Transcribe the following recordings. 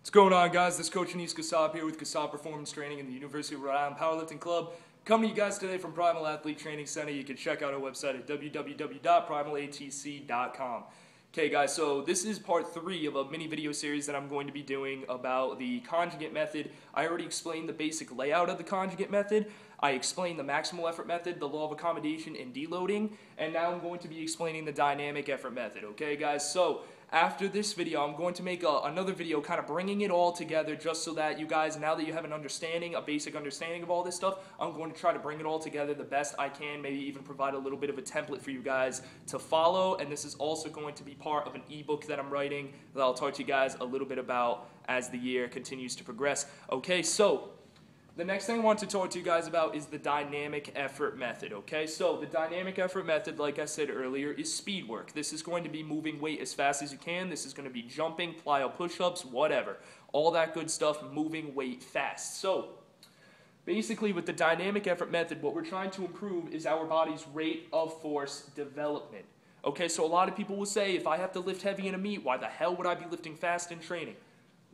What's going on, guys? This is Coach Anis Kasab here with Kasab Performance Training in the University of Rhode Island Powerlifting Club. Coming to you guys today from Primal Athlete Training Center. You can check out our website at www.primalatc.com. Okay, guys, so this is part 3 of a mini video series that I'm going to be doing about the conjugate method. I already explained the basic layout of the conjugate method. I explained the maximal effort method, the law of accommodation, and deloading. And now I'm going to be explaining the dynamic effort method. Okay, guys, so after this video, I'm going to make another video kind of bringing it all together just so that you guys, now that you have an understanding, a basic understanding of all this stuff, I'm going to try to bring it all together the best I can, maybe even provide a little bit of a template for you guys to follow. And this is also going to be part of an ebook that I'm writing that I'll talk to you guys a little bit about as the year continues to progress. Okay, so the next thing I want to talk to you guys about is the dynamic effort method, okay? So the dynamic effort method, like I said earlier, is speed work. This is going to be moving weight as fast as you can. This is going to be jumping, plyo push-ups, whatever. All that good stuff, moving weight fast. So basically with the dynamic effort method, what we're trying to improve is our body's rate of force development. Okay, so a lot of people will say, if I have to lift heavy in a meet, why the hell would I be lifting fast in training?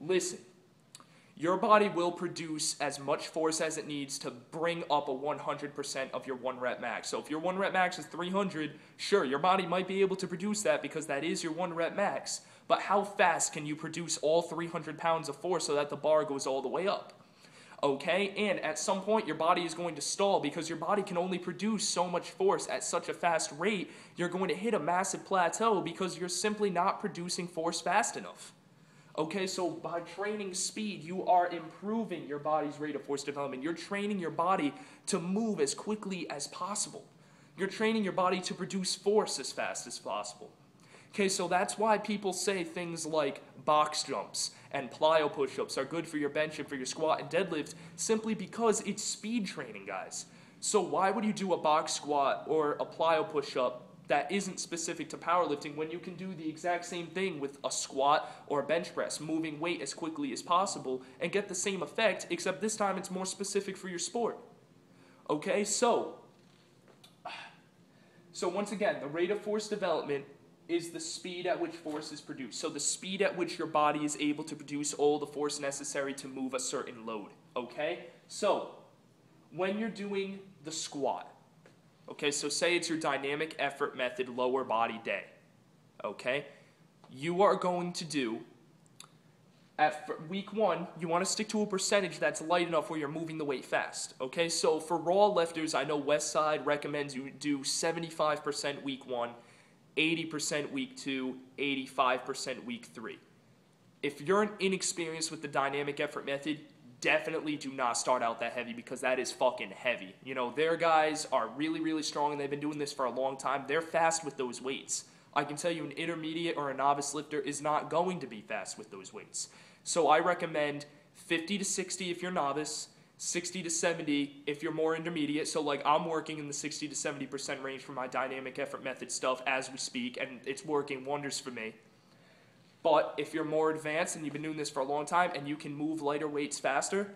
Listen. Your body will produce as much force as it needs to bring up a 100% of your 1 rep max. So if your 1 rep max is 300, sure, your body might be able to produce that because that is your 1 rep max. But how fast can you produce all 300 pounds of force so that the bar goes all the way up? Okay, and at some point your body is going to stall because your body can only produce so much force at such a fast rate. You're going to hit a massive plateau because you're simply not producing force fast enough. Okay, so by training speed, you are improving your body's rate of force development. You're training your body to move as quickly as possible. You're training your body to produce force as fast as possible. Okay, so that's why people say things like box jumps and plyo push-ups are good for your bench and for your squat and deadlift simply because it's speed training, guys. So why would you do a box squat or a plyo push-up that isn't specific to powerlifting when you can do the exact same thing with a squat or a bench press, moving weight as quickly as possible and get the same effect, except this time it's more specific for your sport? Okay, so once again, the rate of force development is the speed at which force is produced. So the speed at which your body is able to produce all the force necessary to move a certain load. Okay, so when you're doing the squat, okay, so say it's your dynamic effort method lower body day, okay? You are going to do, at week 1, you want to stick to a percentage that's light enough where you're moving the weight fast, okay? So for raw lifters, I know Westside recommends you do 75% week 1, 80% week 2, 85% week 3. If you're inexperienced with the dynamic effort method, definitely do not start out that heavy because that is fucking heavy. You know, their guys are really, really strong and they've been doing this for a long time. They're fast with those weights. I can tell you an intermediate or a novice lifter is not going to be fast with those weights. So I recommend 50 to 60 if you're novice, 60 to 70 if you're more intermediate. So like I'm working in the 60 to 70% range for my dynamic effort method stuff as we speak, and it's working wonders for me. But if you're more advanced and you've been doing this for a long time and you can move heavier weights faster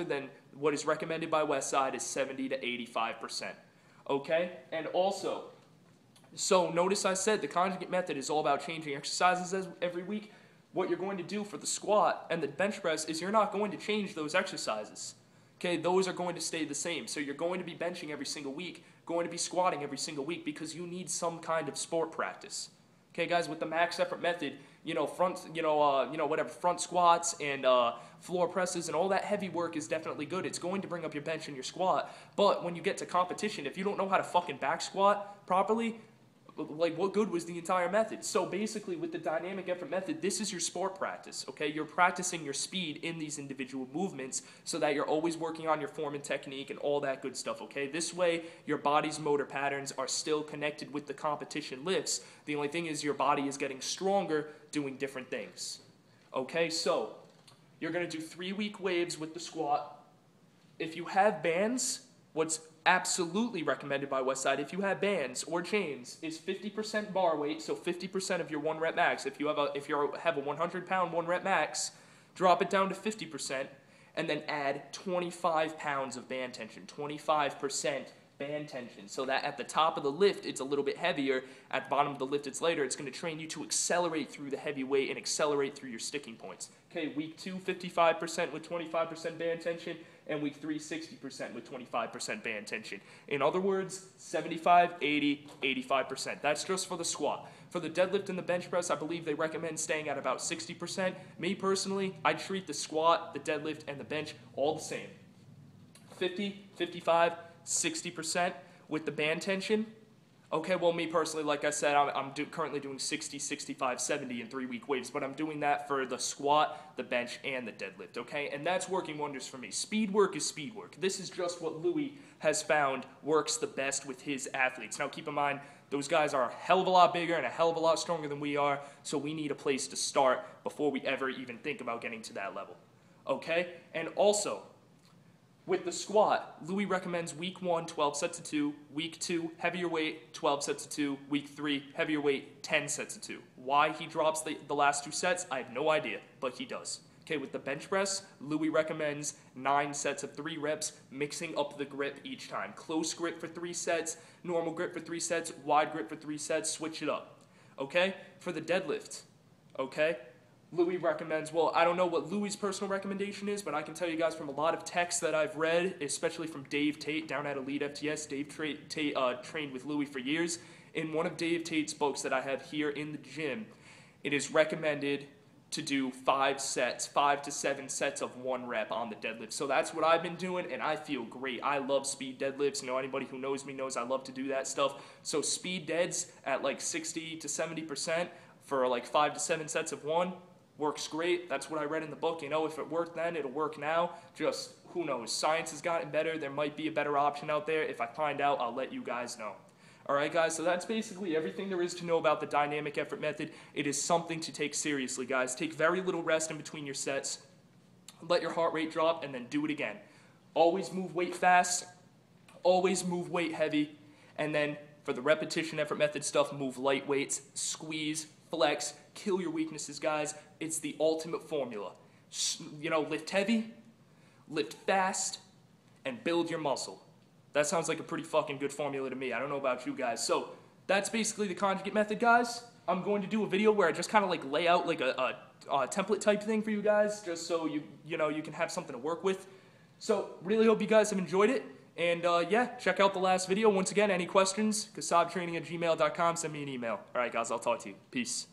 than what is recommended by Westside is 70 to 85%. Okay? And also, so notice I said the conjugate method is all about changing exercises every week. What you're going to do for the squat and the bench press is you're not going to change those exercises. Okay? Those are going to stay the same. So you're going to be benching every single week, going to be squatting every single week because you need some kind of sport practice. Okay, guys, with the max effort method, front squats and floor presses and all that heavy work is definitely good. It's going to bring up your bench and your squat. But when you get to competition, if you don't know how to fucking back squat properly, like what good was the entire method? So basically with the dynamic effort method, this is your sport practice, okay? You're practicing your speed in these individual movements so that you're always working on your form and technique and all that good stuff, okay? This way, your body's motor patterns are still connected with the competition lifts. The only thing is your body is getting stronger doing different things, okay? So you're gonna do 3-week waves with the squat. If you have bands, what's absolutely recommended by Westside, if you have bands or chains, is 50% bar weight, so 50% of your 1 rep max. If you have a 100-pound 1 rep max, drop it down to 50%, and then add 25 pounds of band tension, 25% band tension, so that at the top of the lift it's a little bit heavier, at the bottom of the lift it's lighter. It's going to train you to accelerate through the heavy weight and accelerate through your sticking points. Okay, week 2, 55% with 25% band tension, and week 3, 60% with 25% band tension. In other words, 75, 80, 85%. That's just for the squat. For the deadlift and the bench press, I believe they recommend staying at about 60%. Me personally, I treat the squat, the deadlift, and the bench all the same. 50, 55, 60% with the band tension. Okay, well, me personally, like I said, I'm currently doing 60, 65, 70 in 3-week waves, but I'm doing that for the squat, the bench, and the deadlift, okay? And that's working wonders for me. Speed work is speed work. This is just what Louis has found works the best with his athletes. Now, keep in mind, those guys are a hell of a lot bigger and a hell of a lot stronger than we are, so we need a place to start before we ever even think about getting to that level, okay? And also, with the squat, Louis recommends week 1, 12 sets of 2, week 2, heavier weight, 12 sets of 2, week 3, heavier weight, 10 sets of 2. Why he drops the last 2 sets, I have no idea, but he does. Okay, with the bench press, Louis recommends 9 sets of 3 reps, mixing up the grip each time. Close grip for 3 sets, normal grip for 3 sets, wide grip for 3 sets, switch it up. Okay, for the deadlift, okay, Louis recommends, well, I don't know what Louis' personal recommendation is, but I can tell you guys from a lot of texts that I've read, especially from Dave Tate down at Elite FTS. Dave Tate trained with Louis for years. In one of Dave Tate's books that I have here in the gym, it is recommended to do 5 to 7 sets of 1 rep on the deadlift. So that's what I've been doing, and I feel great. I love speed deadlifts. You know, anybody who knows me knows I love to do that stuff. So speed deads at like 60 to 70% for like 5 to 7 sets of 1. Works great. That's what I read in the book. You know, if it worked then, it'll work now. Just, who knows? Science has gotten better. There might be a better option out there. If I find out, I'll let you guys know. All right, guys, so that's basically everything there is to know about the dynamic effort method. It is something to take seriously, guys. Take very little rest in between your sets. Let your heart rate drop, and then do it again. Always move weight fast. Always move weight heavy. And then, for the repetition effort method stuff, move light weights, squeeze, flex, kill your weaknesses, guys. It's the ultimate formula. You know, lift heavy, lift fast, and build your muscle. That sounds like a pretty fucking good formula to me. I don't know about you guys. So that's basically the conjugate method, guys. I'm going to do a video where I just kind of like lay out like a template type thing for you guys, just so you know you can have something to work with. So really hope you guys have enjoyed it. And yeah, check out the last video. Once again, any questions, kasabtraining@gmail.com. Send me an email. All right, guys, I'll talk to you. Peace.